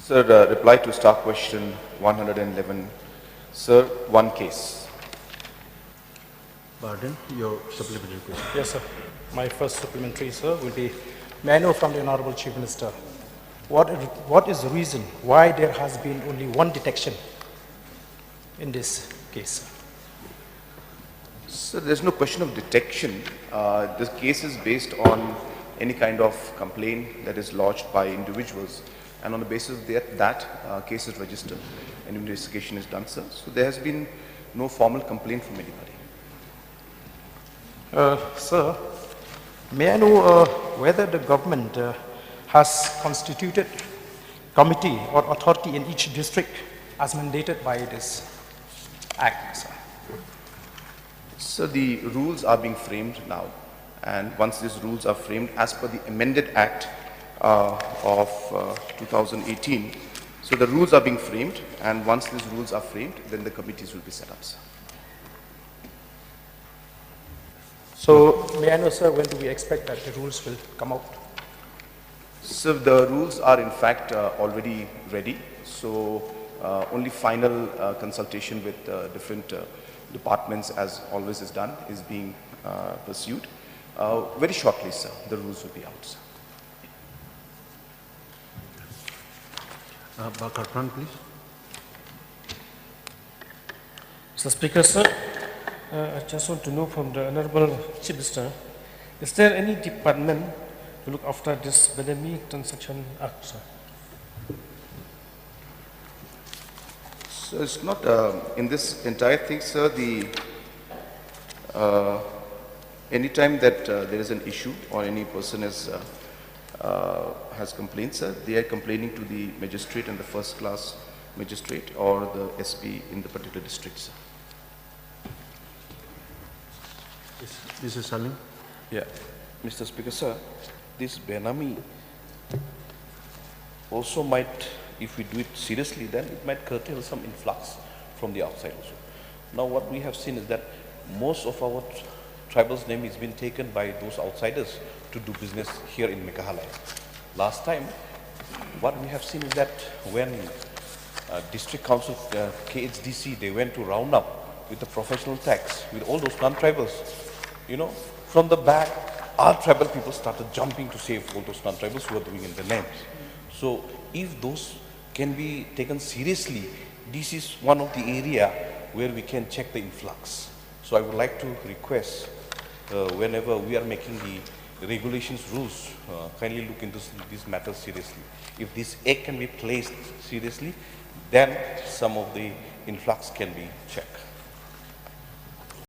Sir, reply to star question 111. Sir, one case. Ardent, your supplementary question. Yes, sir. My first supplementary, sir, will be, may I know from the Honorable Chief Minister, what is the reason why there has been only one detection in this case? So there's no question of detection. This case is based on any kind of complaint that is lodged by individuals, and on the basis of that case is registered and investigation is done, sir. So there has been no formal complaint from anybody. Sir, may I know whether the government has constituted committee or authority in each district as mandated by this act, sir? So the rules are being framed now, and once these rules are framed as per the amended act of 2018, so the rules are being framed, and once these rules are framed, then the committees will be set up, sir. So, may I know, sir, when do we expect that the rules will come out? So the rules are in fact already ready. So only final consultation with different departments, as always is done, is being pursued. Very shortly, sir, the rules will be out, sir. Karpan, please. Mr. Speaker, sir, I just want to know from the Honorable Chief Minister, is there any department to look after this Pandemic Transaction Act, sir? So it's not in this entire thing, sir. The anytime that there is an issue or any person has complaints, sir, they are complaining to the magistrate and the first class magistrate or the SP in the particular district, sir. This is Salim. Yeah, Mr. Speaker, sir, this Benami also might, if we do it seriously, then it might curtail some influx from the outside also. Now what we have seen is that most of our tribals' name is been taken by those outsiders to do business here in Meghalaya. Last time, what we have seen is that when District Council, KHDC, they went to round up with the professional tax, with all those non-tribals, you know, from the back, our tribal people started jumping to save all those non-tribals who are doing in their names. So if those can be taken seriously, this is one of the area where we can check the influx. So I would like to request, whenever we are making the regulations rules, kindly look into this matter seriously. If this act can be placed seriously, then some of the influx can be checked.